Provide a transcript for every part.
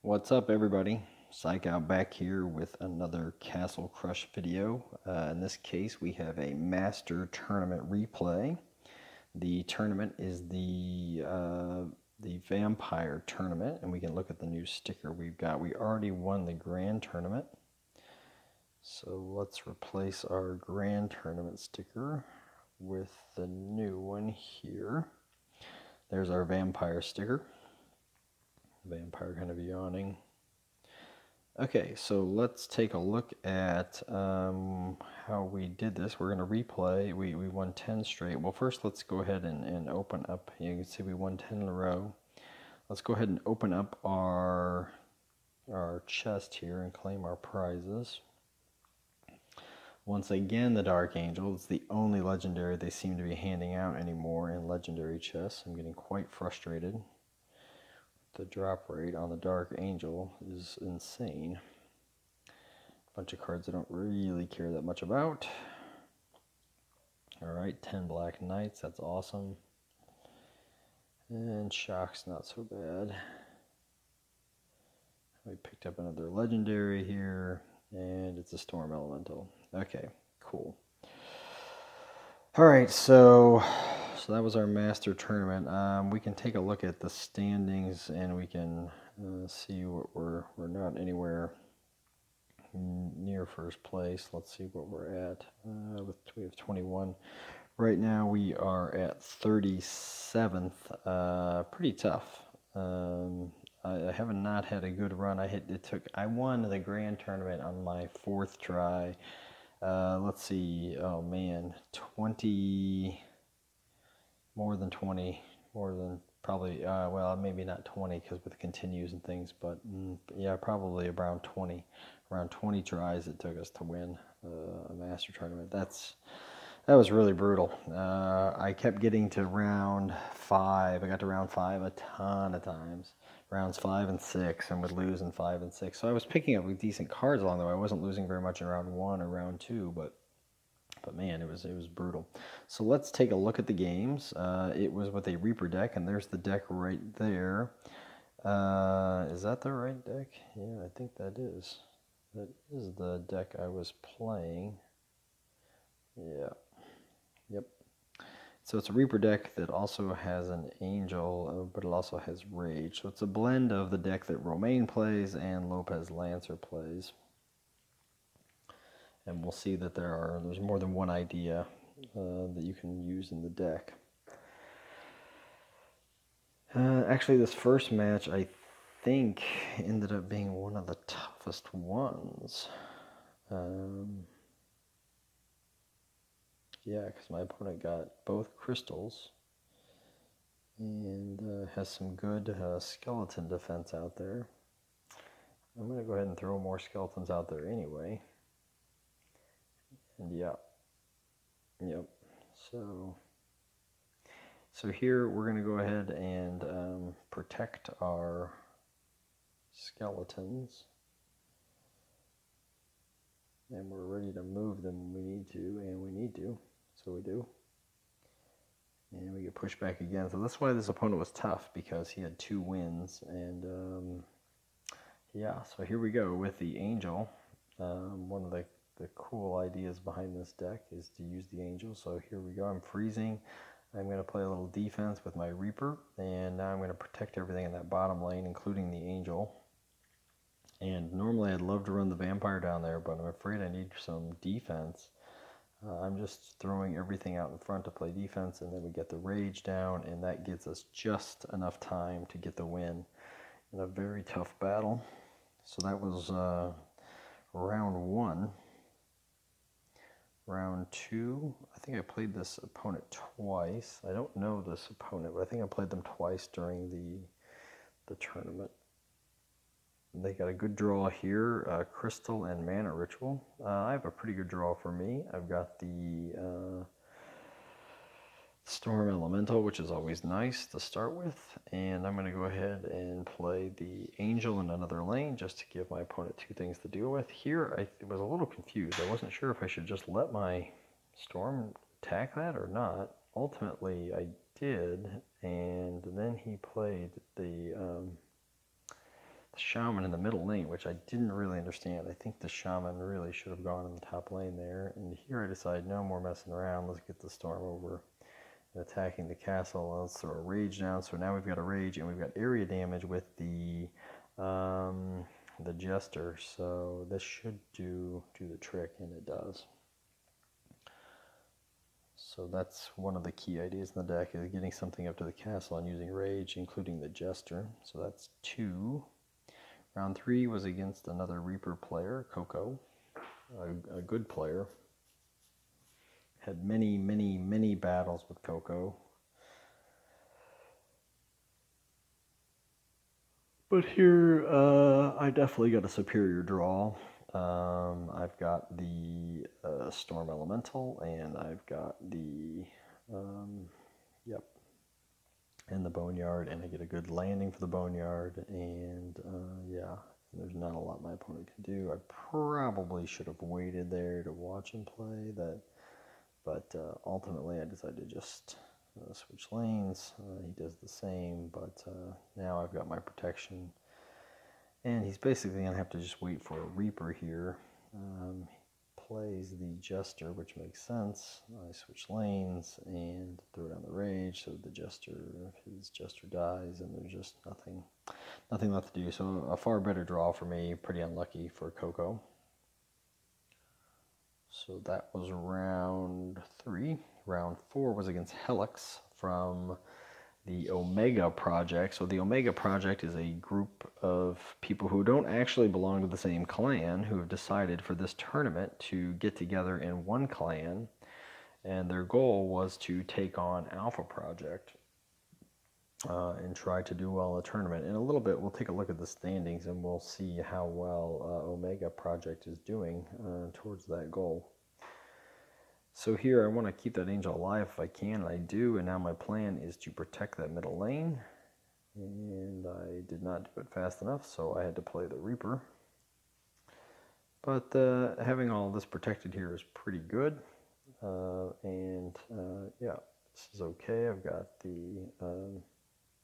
What's up, everybody? Psych Out back here with another Castle Crush video. In this case, we have a Master Tournament replay. The tournament is the Vampire Tournament, and we can look at the new sticker we've got. We already won the Grand Tournament, so let's replace our Grand Tournament sticker with the new one here. There's our Vampire sticker. Vampire kind of yawning. Okay, so let's take a look at how we did this. We're going to replay. We won 10 straight. Well, first let's go ahead and open up. You can see we won 10 in a row. Let's go ahead and open up our chest here and claim our prizes. Once again, the Dark Angel is the only legendary they seem to be handing out anymore in legendary chests. I'm getting quite frustrated. The drop rate on the Dark Angel is insane. Bunch of cards I don't really care that much about. Alright, 10 Black Knights, that's awesome. And Shock's not so bad. We picked up another legendary here, and it's a Storm Elemental. Okay, cool. Alright, so that was our Master Tournament. We can take a look at the standings, and we can see what we're not anywhere near first place. Let's see what we're at. We have 21. Right now we are at 37th. Pretty tough. I have not had a good run. I won the Grand Tournament on my 4th try. Let's see. Oh man, 20. More than 20. More than probably. Well, maybe not 20 because with continues and things, but yeah, probably around 20. Around 20 tries it took us to win a Master Tournament. That was really brutal. I kept getting to round 5. I got to round 5 a ton of times. Rounds 5 and 6, and would lose in 5 and 6. So I was picking up decent cards along the way. I wasn't losing very much in round 1 or round 2, but man, it was brutal. So let's take a look at the games. It was with a Reaper deck, and there's the deck right there. Is that the right deck? Yeah, I think that is. That is the deck I was playing. Yeah. Yep. So it's a Reaper deck that also has an Angel, but it also has Rage. So it's a blend of the deck that Romain plays and Lopez Lancer plays. And we'll see that there's more than one idea that you can use in the deck. Actually, this first match, I think, ended up being one of the toughest ones. Yeah, because my opponent got both crystals and has some good skeleton defense out there. I'm going to go ahead and throw more skeletons out there anyway. And yep. So here we're going to go ahead and protect our skeletons. And we're ready to move them when we need to, and we need to. So we do. And we get pushed back again. So that's why this opponent was tough, because he had 2 wins. And yeah, so here we go with the Angel. One of the cool ideas behind this deck is to use the Angel. So here we go. I'm freezing. I'm going to play a little defense with my Reaper. And now I'm going to protect everything in that bottom lane, including the Angel. And normally I'd love to run the Vampire down there, but I'm afraid I need some defense. I'm just throwing everything out in front to play defense, and then we get the Rage down, and that gives us just enough time to get the win in a very tough battle. So that was round 1. Round 2, I think I played this opponent twice. I don't know this opponent, but I think I played them twice during the tournament. They got a good draw here, Crystal and Mana Ritual. I have a pretty good draw for me. I've got the Storm Elemental, which is always nice to start with. And I'm going to go ahead and play the Angel in another lane just to give my opponent 2 things to deal with. Here, I was a little confused. I wasn't sure if I should just let my Storm attack that or not. Ultimately, I did, and then he played the shaman in the middle lane, which I didn't really understand. I think the shaman really should have gone in the top lane there. And here I decide, no more messing around. Let's get the storm over and attacking the castle. Let's throw a rage down. So now we've got a rage and we've got area damage with the jester. So this should do the trick, and it does. So that's one of the key ideas in the deck, is getting something up to the castle and using rage, including the jester. So that's 2. Round 3 was against another Reaper player, Coco, a good player. Had many battles with Coco. But here, I definitely got a superior draw. I've got the Storm Elemental, and I've got the, and the Boneyard, and I get a good landing for the Boneyard, and yeah, there's not a lot my opponent can do. I probably should have waited there to watch him play that, but ultimately I decided to just switch lanes. He does the same, but now I've got my protection, and he's basically going to have to just wait for a Reaper here. He plays the Jester, which makes sense. I switch lanes and throw down the rage, so the his Jester dies, and there's just nothing left to do. So a far better draw for me, pretty unlucky for Coco. So that was round 3. Round 4 was against Helix from the Omega Project. So the Omega Project is a group of people who don't actually belong to the same clan, who have decided for this tournament to get together in one clan, and their goal was to take on Alpha Project and try to do well in the tournament. In a little bit, we'll take a look at the standings, and we'll see how well Omega Project is doing towards that goal. So here I want to keep that angel alive if I can, and I do, and now my plan is to protect that middle lane, and I did not do it fast enough, so I had to play the Reaper. But having all this protected here is pretty good, yeah, this is okay. I've got the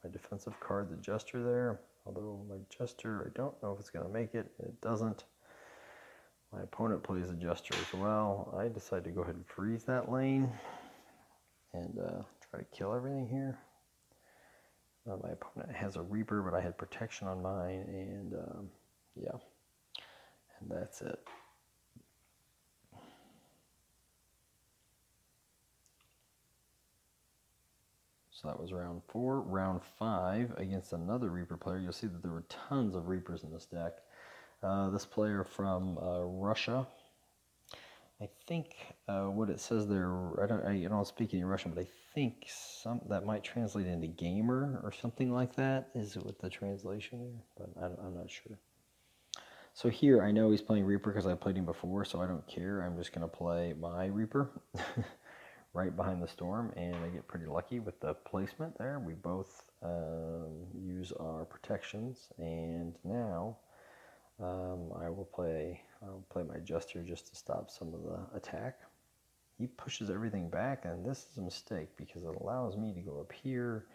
my defensive card, the Jester there, although my Jester, I don't know if it's going to make it. It doesn't. My opponent plays a Jester as well. I decide to go ahead and freeze that lane and try to kill everything here. My opponent has a Reaper, but I had protection on mine, and yeah, and that's it. So that was round 4. Round 5 against another Reaper player. You'll see that there were tons of Reapers in this deck. This player from Russia, I think what it says there, I don't speak any Russian, but I think that might translate into gamer or something like that, is what the translation there, but I'm not sure. So here I know he's playing Reaper because I played him before, so I don't care. I'm just going to play my Reaper right behind the Storm, and I get pretty lucky with the placement there. We both use our protections, and now I will play my Jester just to stop some of the attack. He pushes everything back, and this is a mistake because it allows me to go up here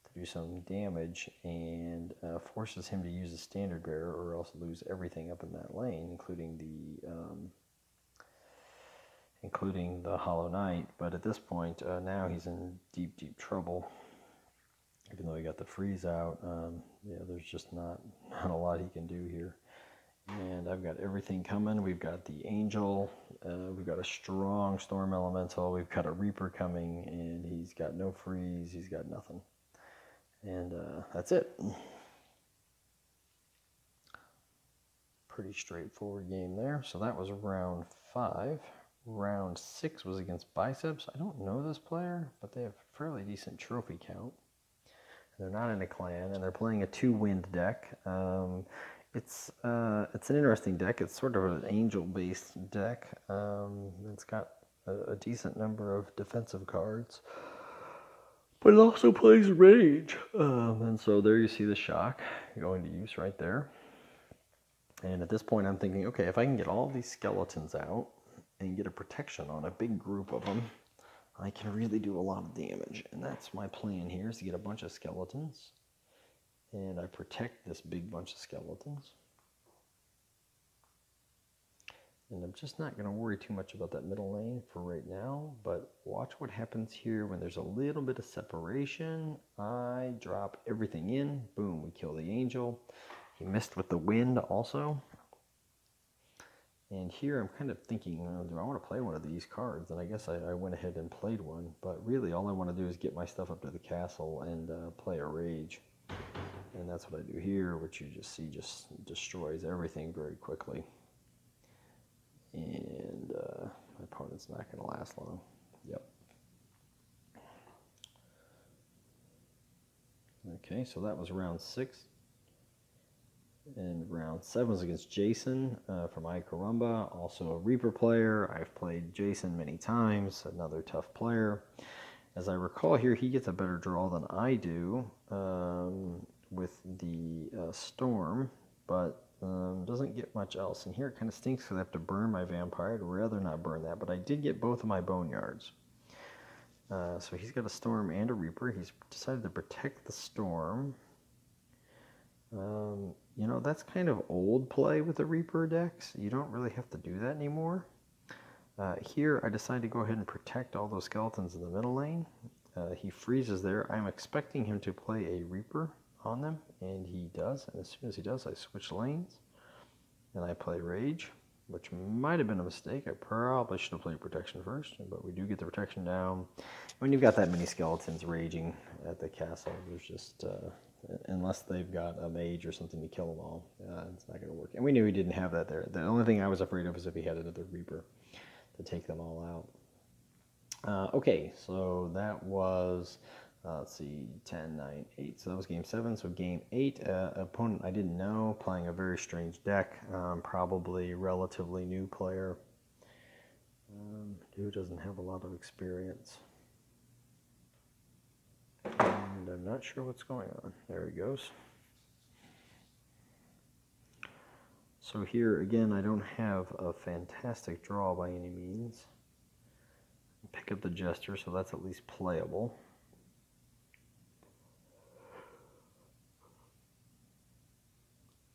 to do some damage, and forces him to use a standard bearer or else lose everything up in that lane, including the Hollow Knight. But at this point, now he's in deep trouble. Even though he got the freeze out, yeah, there's just not a lot he can do here. And I've got everything coming. We've got the Angel, we've got a strong Storm Elemental, we've got a Reaper coming, and he's got no freeze, he's got nothing. And that's it. Pretty straightforward game there. So that was round 5. Round 6 was against Biceps. I don't know this player, but they have a fairly decent trophy count. They're not in a clan, and they're playing a 2-wind deck. It's an interesting deck. It's sort of an angel-based deck. It's got a decent number of defensive cards, but it also plays rage. And so there you see the shock going to use right there. And at this point, I'm thinking, okay, if I can get all these skeletons out and get a protection on a big group of them, I can really do a lot of damage. And that's my plan here, is to get a bunch of skeletons And I protect this big bunch of skeletons. And I'm just not going to worry too much about that middle lane for right now, but watch what happens here when there's a little bit of separation. I drop everything in. Boom, we kill the angel. He missed with the wind also. And here I'm kind of thinking, do I want to play one of these cards? And I guess I went ahead and played one, but really all I want to do is get my stuff up to the castle and play a rage. And that's what I do here, which you just see just destroys everything very quickly. And my opponent's not going to last long. Yep. Okay, so that was round 6. And round 7 was against Jason from Icarumba, also a Reaper player. I've played Jason many times, another tough player. As I recall here, he gets a better draw than I do with the Storm, but doesn't get much else. And here it kind of stinks because I have to burn my Vampire. I'd rather not burn that, but I did get both of my Boneyards. So he's got a Storm and a Reaper. He's decided to protect the Storm. You know, that's kind of old play with the Reaper decks. You don't really have to do that anymore. Here, I decided to go ahead and protect all those skeletons in the middle lane. He freezes there. I'm expecting him to play a Reaper on them, and he does. And as soon as he does, I switch lanes, and I play Rage, which might have been a mistake. I probably should have played Protection first, but we do get the Protection down. When you've got that many skeletons raging at the castle, there's just... unless they've got a mage or something to kill them all, it's not going to work. And we knew he didn't have that there. The only thing I was afraid of was if he had another Reaper to take them all out. Okay, so that was, let's see, 10, 9, 8. So that was game 7. So game 8, opponent I didn't know, playing a very strange deck, probably relatively new player who doesn't have a lot of experience. And I'm not sure what's going on. There he goes. So here, again, I don't have a fantastic draw by any means. Pick up the Jester, so that's at least playable.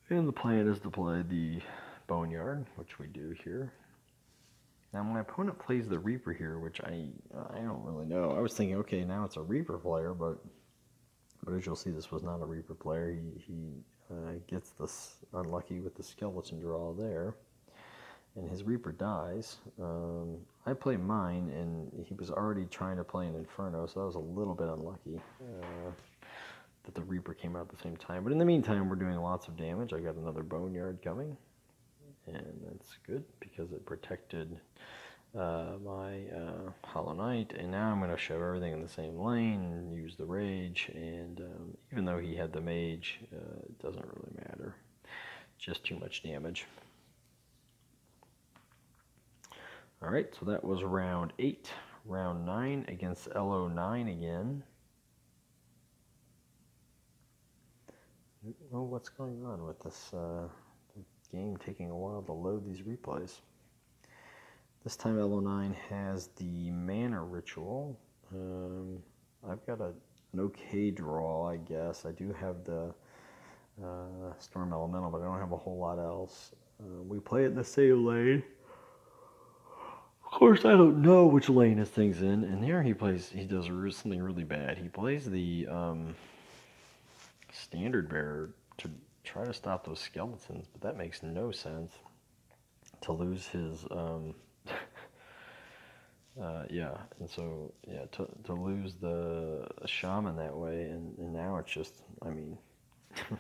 And the plan is to play the Boneyard, which we do here. Now my opponent plays the Reaper here, which I don't really know. I was thinking, okay, now it's a Reaper player, but as you'll see, this was not a Reaper player. He gets this unlucky with the skeleton draw there, and his Reaper dies. I play mine, and he was already trying to play an Inferno, so that was a little bit unlucky that the Reaper came out at the same time. But in the meantime, we're doing lots of damage. I got another Boneyard coming, and that's good because it protected my Hollow Knight, and now I'm going to shove everything in the same lane and use the Rage, and even though he had the Mage, it doesn't really matter. Just too much damage. Alright, so that was round 8. Round 9 against LO9 again. I don't know what's going on with this game taking a while to load these replays. This time LO9 has the Mana Ritual. I've got an okay draw, I guess. I do have the Storm Elemental, but I don't have a whole lot else. We play it in the same lane. Of course, I don't know which lane this thing's in, and here he does something really bad. He plays the Standard Bearer to try to stop those skeletons, but that makes no sense. To lose his to lose the shaman that way, and now it's just, I mean,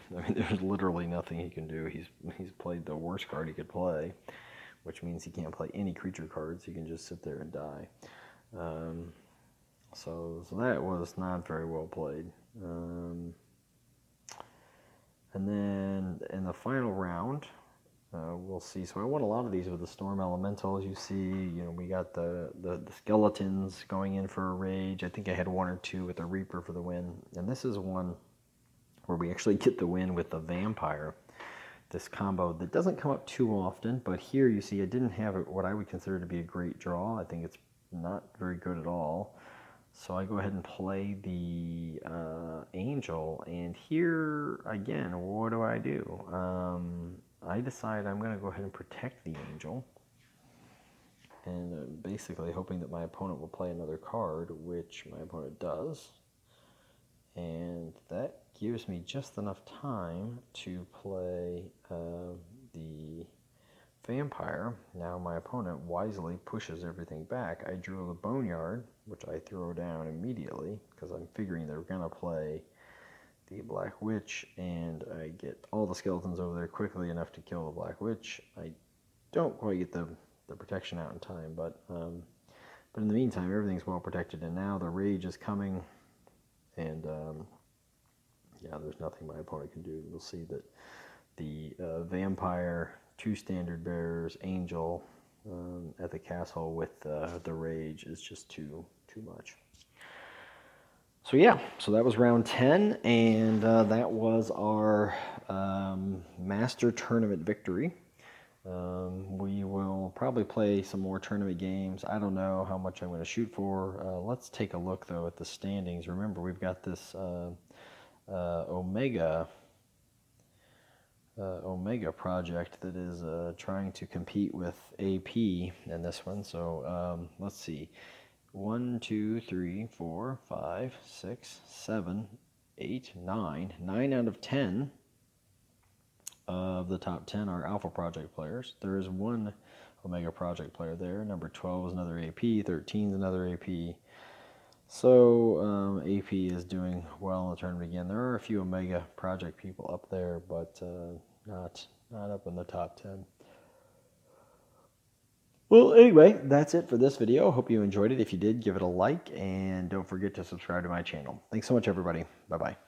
there's literally nothing he can do. He's played the worst card he could play, which means he can't play any creature cards. He can just sit there and die. So that was not very well played. And then in the final round, we'll see. So I won a lot of these with the Storm Elemental. As you see, we got the skeletons going in for a Rage. I think I had 1 or 2 with a Reaper for the win. And this is one where we actually get the win with the Vampire. This combo that doesn't come up too often, but here you see I didn't have what I would consider to be a great draw. I think it's not very good at all. So I go ahead and play the angel, and here again, what do? I decide I'm going to go ahead and protect the angel, and basically hoping that my opponent will play another card, which my opponent does, and that gives me just enough time to play the vampire. Now my opponent wisely pushes everything back. I drew the boneyard, which I throw down immediately because I'm figuring they're going to play the Black Witch, and I get all the skeletons over there quickly enough to kill the Black Witch. I don't quite get the protection out in time, but in the meantime, everything's well protected, and now the rage is coming, and yeah, there's nothing my opponent can do. You'll see that the vampire, 2 standard bearers, angel at the castle with the rage is just too much. So yeah, so that was round 10, and that was our master tournament victory. We will probably play some more tournament games. I don't know how much I'm going to shoot for. Let's take a look, though, at the standings. Remember, we've got this Omega project that is trying to compete with AP in this one. So let's see. 1, 2, 3, 4, 5, 6, 7, 8, 9. 9 out of 10 of the top 10 are Alpha Project players. There is one Omega Project player there. Number 12 is another AP. 13 is another AP. So AP is doing well in the tournament again. There are a few Omega Project people up there, but not up in the top 10. Well, anyway, that's it for this video. Hope you enjoyed it. If you did, give it a like, and don't forget to subscribe to my channel. Thanks so much, everybody. Bye-bye.